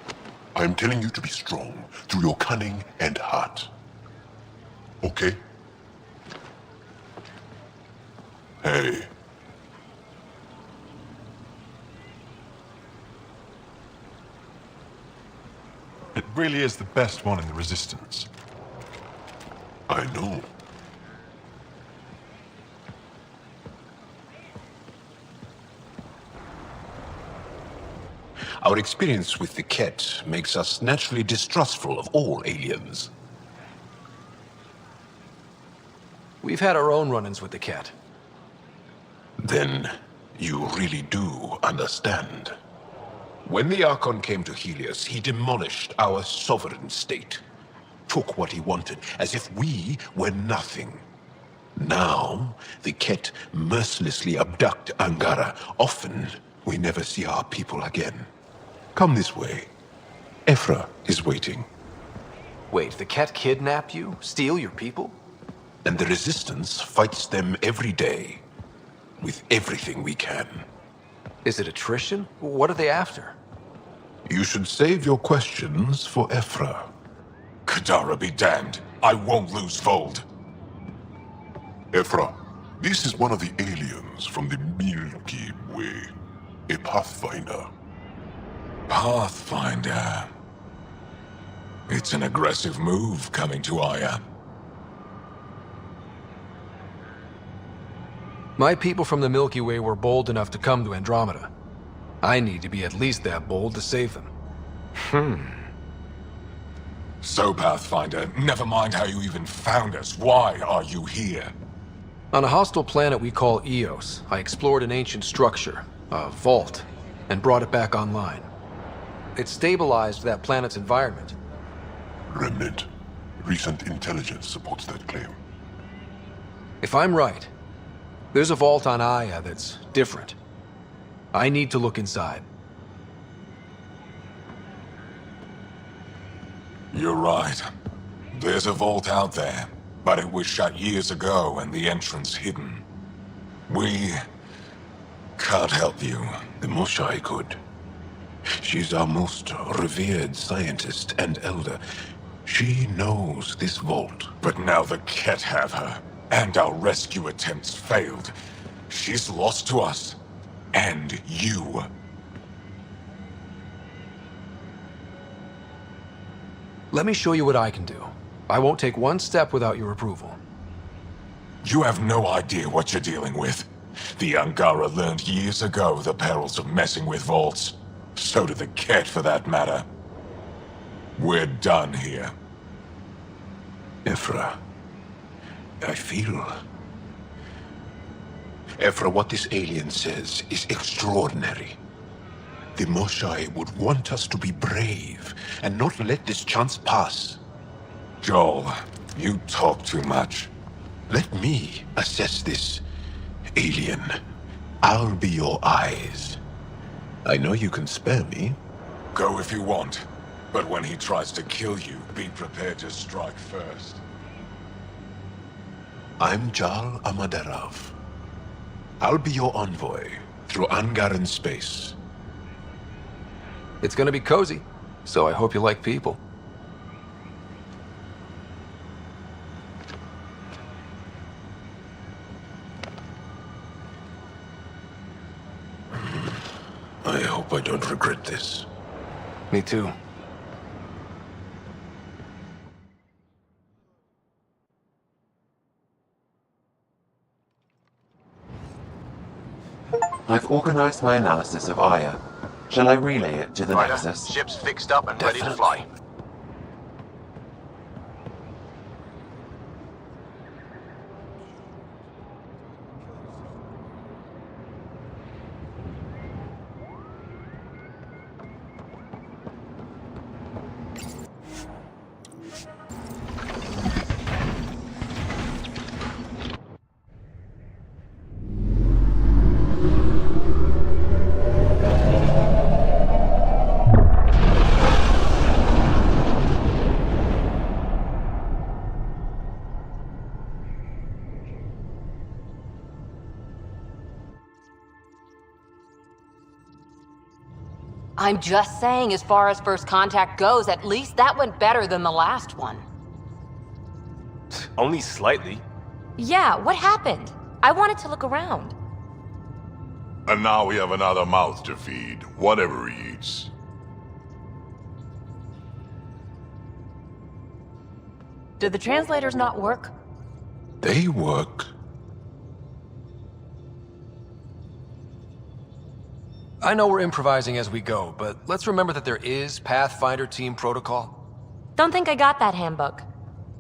[SPEAKER 3] I am telling you to be strong, through your cunning and heart. Okay? Hey.
[SPEAKER 20] It really is the best one in the Resistance.
[SPEAKER 3] I know.
[SPEAKER 12] Our experience with the Ket makes us naturally distrustful of all aliens.
[SPEAKER 4] We've had our own run-ins with the Ket.
[SPEAKER 12] Then you really do understand. When the Archon came to Helios, he demolished our sovereign state. Took what he wanted, as if we were nothing. Now, the Ket mercilessly abduct Angara. Often, we never see our people again. Come this way. Ephra is waiting.
[SPEAKER 4] Wait, the Ket kidnap you? Steal your people?
[SPEAKER 12] And the Resistance fights them every day. With everything we can.
[SPEAKER 4] Is it attrition? What are they after?
[SPEAKER 12] You should save your questions for Ephra.
[SPEAKER 3] Kadara be damned. I won't lose Vold.
[SPEAKER 7] Ephra, this is one of the aliens from the Milky Way. A Pathfinder.
[SPEAKER 3] Pathfinder. It's an aggressive move coming to Aya.
[SPEAKER 4] My people from the Milky Way were bold enough to come to Andromeda. I need to be at least that bold to save them.
[SPEAKER 3] So, Pathfinder, never mind how you even found us. Why are you here?
[SPEAKER 4] On a hostile planet we call Eos, I explored an ancient structure, a vault, and brought it back online. It stabilized that planet's environment.
[SPEAKER 7] Remnant. Recent intelligence supports that claim.
[SPEAKER 4] If I'm right, there's a vault on Aya that's different. I need to look inside.
[SPEAKER 3] You're right. There's a vault out there, but it was shut years ago and the entrance hidden. We can't help you.
[SPEAKER 12] The Moshai could. She's our most revered scientist and elder. She knows this vault.
[SPEAKER 3] But now the Ket have her, and our rescue attempts failed. She's lost to us, and you.
[SPEAKER 4] Let me show you what I can do. I won't take one step without your approval.
[SPEAKER 3] You have no idea what you're dealing with. The Angara learned years ago the perils of messing with vaults. So did the Ket, for that matter. We're done here.
[SPEAKER 12] Ephra, I feel... Ephra, what this alien says is extraordinary. The Moshai would want us to be brave and not let this chance pass.
[SPEAKER 3] Joel, you talk too much.
[SPEAKER 12] Let me assess this, alien. I'll be your eyes. I know you can spare me.
[SPEAKER 3] Go if you want. But when he tries to kill you, be prepared to strike first.
[SPEAKER 12] I'm Jal Amaderav. I'll be your envoy through Angaran space.
[SPEAKER 4] It's gonna be cozy, so I hope you like people.
[SPEAKER 12] I hope I don't regret this.
[SPEAKER 4] Me too.
[SPEAKER 21] I've organized my analysis of Aya. Shall I relay it to the Nexus?
[SPEAKER 6] Ship's fixed up and ready to fly.
[SPEAKER 2] I'm just saying, as far as first contact goes, at least that went better than the last one.
[SPEAKER 14] Only slightly.
[SPEAKER 8] Yeah, what happened? I wanted to look around.
[SPEAKER 7] And now we have another mouth to feed, whatever he eats.
[SPEAKER 16] Did the translators not work?
[SPEAKER 12] They work.
[SPEAKER 4] I know we're improvising as we go, but let's remember that there is Pathfinder team protocol.
[SPEAKER 8] Don't think I got that handbook.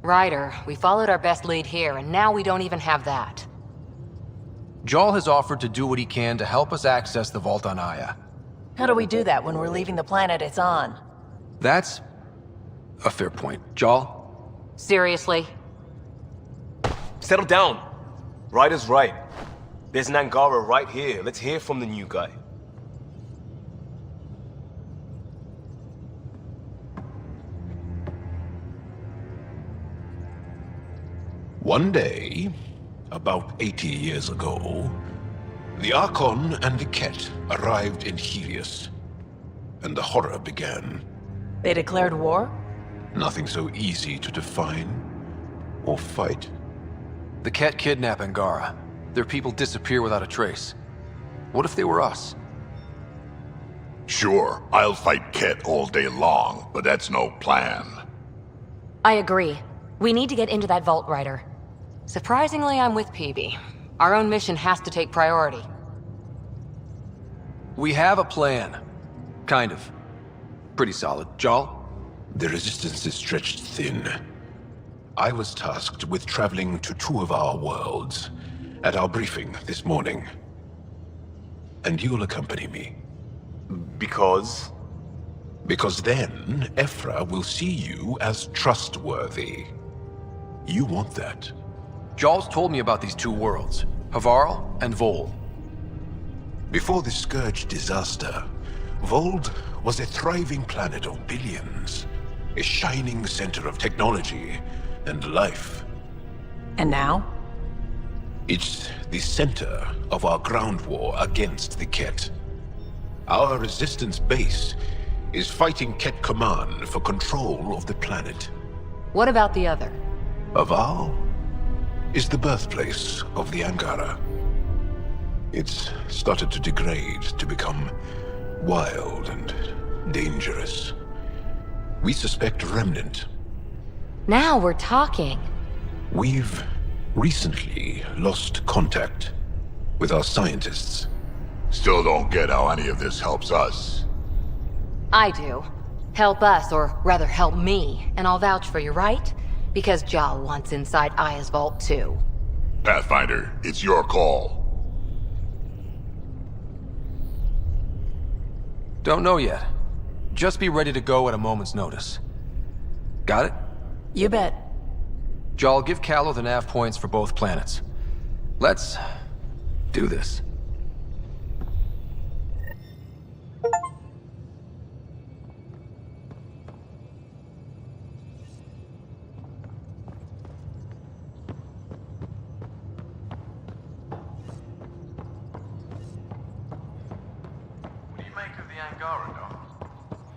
[SPEAKER 2] Ryder, we followed our best lead here, and now we don't even have that.
[SPEAKER 4] Jarl has offered to do what he can to help us access the vault on Aya.
[SPEAKER 16] How do we do that when we're leaving the planet it's on?
[SPEAKER 4] That's a fair point. Jarl?
[SPEAKER 2] Seriously?
[SPEAKER 14] Settle down. Ryder's right. There's an Angara right here. Let's hear from the new guy.
[SPEAKER 12] One day, about 80 years ago, the Archon and the Ket arrived in Helios, and the horror began.
[SPEAKER 16] They declared war?
[SPEAKER 12] Nothing so easy to define or fight.
[SPEAKER 4] The Ket kidnap Angara. Their people disappear without a trace. What if they were us?
[SPEAKER 7] Sure, I'll fight Ket all day long, but that's no plan.
[SPEAKER 8] I agree. We need to get into that vault, Ryder.
[SPEAKER 2] Surprisingly, I'm with PB. Our own mission has to take priority.
[SPEAKER 4] We have a plan. Kind of. Pretty solid. Jarl?
[SPEAKER 12] The resistance is stretched thin. I was tasked with traveling to two of our worlds at our briefing this morning. And you'll accompany me.
[SPEAKER 14] Because?
[SPEAKER 12] Because then, Ephra will see you as trustworthy. You want that.
[SPEAKER 4] Jarl's told me about these two worlds, Havarl and Vold.
[SPEAKER 12] Before the Scourge disaster, Vold was a thriving planet of billions. A shining center of technology and life.
[SPEAKER 16] And now?
[SPEAKER 12] It's the center of our ground war against the Ket. Our resistance base is fighting Ket Command for control of the planet.
[SPEAKER 2] What about the other?
[SPEAKER 12] Havarl is the birthplace of the Angara. It's started to degrade, to become wild and dangerous. We suspect a remnant.
[SPEAKER 8] Now we're talking.
[SPEAKER 12] We've recently lost contact with our scientists.
[SPEAKER 7] Still don't get how any of this helps us.
[SPEAKER 2] I do. Help us, or rather help me, and I'll vouch for you, right? Because Jarl wants inside Aya's vault too.
[SPEAKER 7] Pathfinder, it's your call.
[SPEAKER 4] Don't know yet. Just be ready to go at a moment's notice. Got it?
[SPEAKER 16] You bet.
[SPEAKER 4] Jarl, give Callow the nav points for both planets. Let's do this.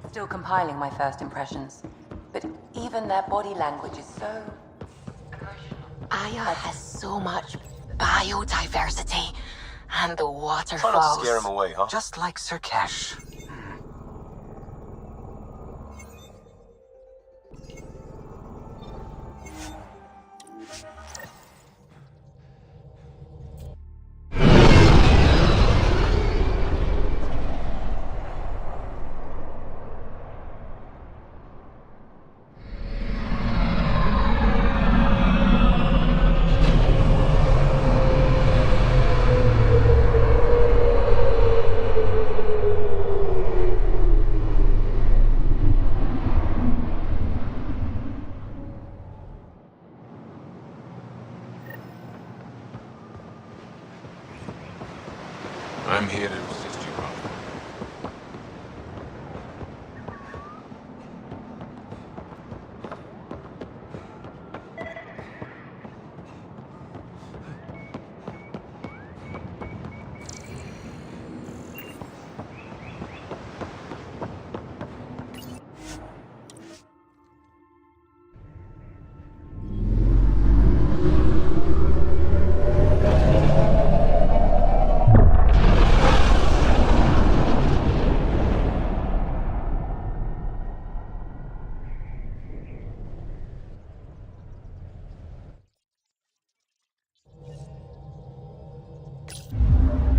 [SPEAKER 17] Still compiling my first impressions. But even their body language is so...
[SPEAKER 2] Aya has so much biodiversity. And the waterfalls...
[SPEAKER 14] Try not to scare him away, huh?
[SPEAKER 1] Just like Sirkesh.
[SPEAKER 3] I'm here to assist you, brother.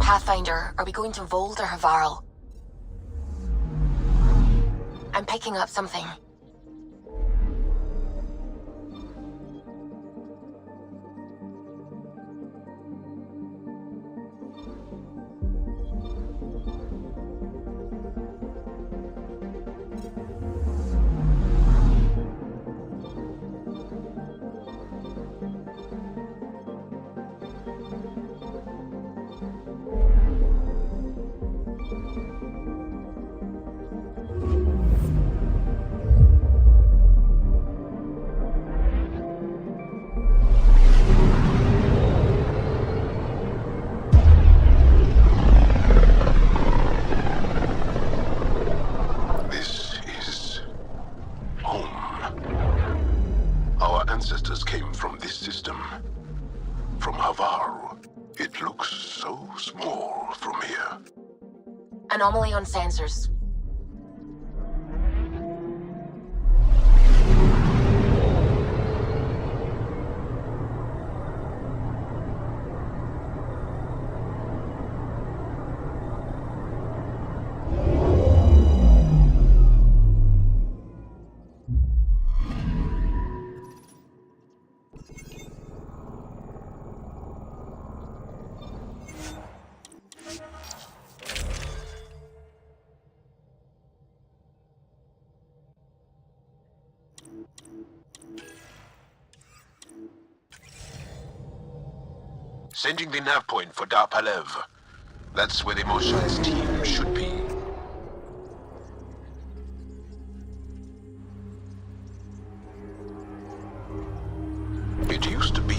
[SPEAKER 2] Pathfinder, are we going to Vold or Havarl? I'm picking up something.
[SPEAKER 7] sensors came from this system. From Havar. It looks so small from here.
[SPEAKER 18] Anomaly on sensors.
[SPEAKER 12] Sending the nav point for Dar Palev. That's where the Mosha's team should be. It used to be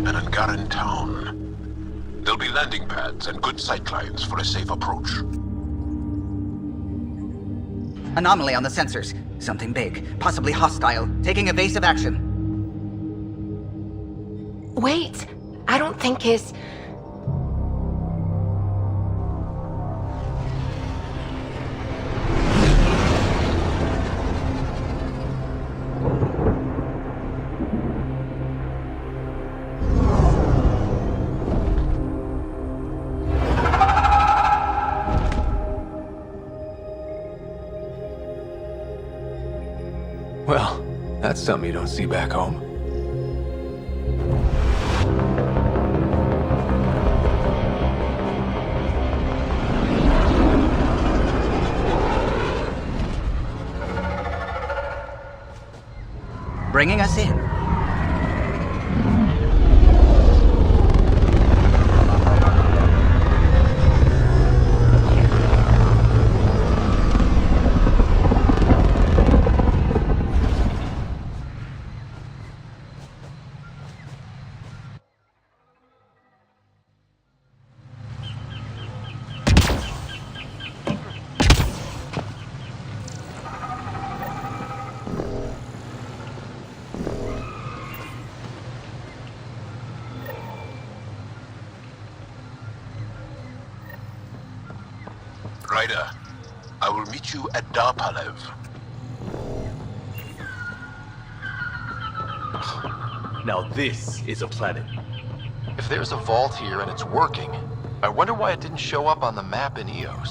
[SPEAKER 12] an Angaran town. There'll be landing pads and good sightlines for a safe approach.
[SPEAKER 1] Anomaly on the sensors. Something big, possibly hostile, taking evasive action.
[SPEAKER 2] Wait, I don't think his...
[SPEAKER 4] Well, that's something you don't see back home.
[SPEAKER 1] Bringing us in.
[SPEAKER 12] Ryder, I will meet you at Dar Palev.
[SPEAKER 14] Now this is a planet.
[SPEAKER 19] If there's a vault here and it's working, I wonder why it didn't show up on the map in Eos.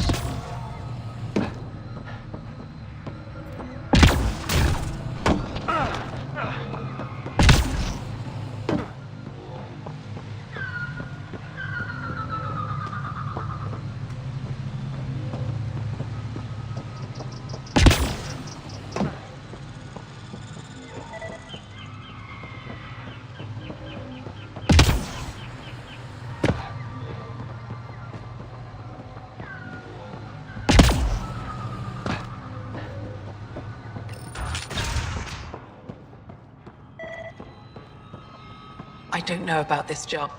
[SPEAKER 16] I don't know about this job.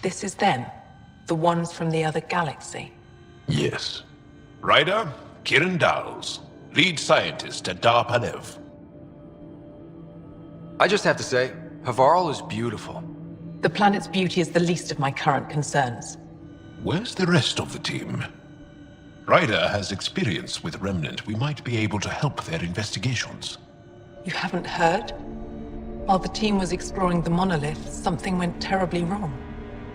[SPEAKER 16] This is them. The ones from the other galaxy.
[SPEAKER 12] Yes. Ryder, Kiran Dals, lead scientist at Dar Palev.
[SPEAKER 4] I just have to say, Havarl is beautiful.
[SPEAKER 16] The planet's beauty is the least of my current concerns.
[SPEAKER 12] Where's the rest of the team? Ryder has experience with Remnant. We might be able to help their investigations.
[SPEAKER 16] You haven't heard? While the team was exploring the monolith, something went terribly wrong.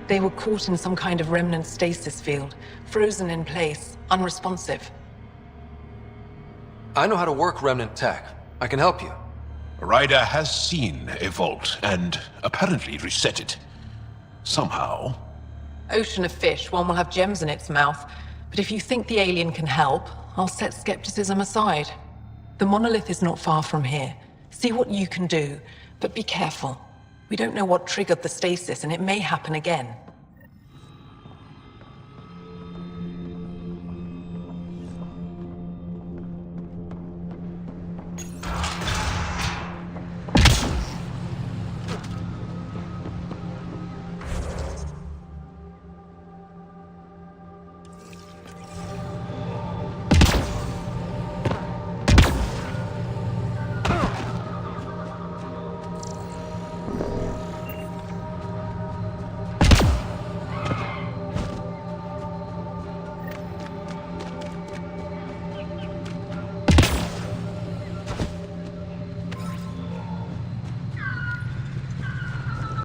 [SPEAKER 16] They were caught in some kind of remnant stasis field, frozen in place, unresponsive.
[SPEAKER 4] I know how to work remnant tech. I can help you.
[SPEAKER 12] Ryder has seen a vault and apparently reset it. Somehow.
[SPEAKER 16] Ocean of fish, one will have gems in its mouth. But if you think the alien can help, I'll set skepticism aside. The monolith is not far from here. See what you can do. But be careful. We don't know what triggered the stasis, and it may happen again.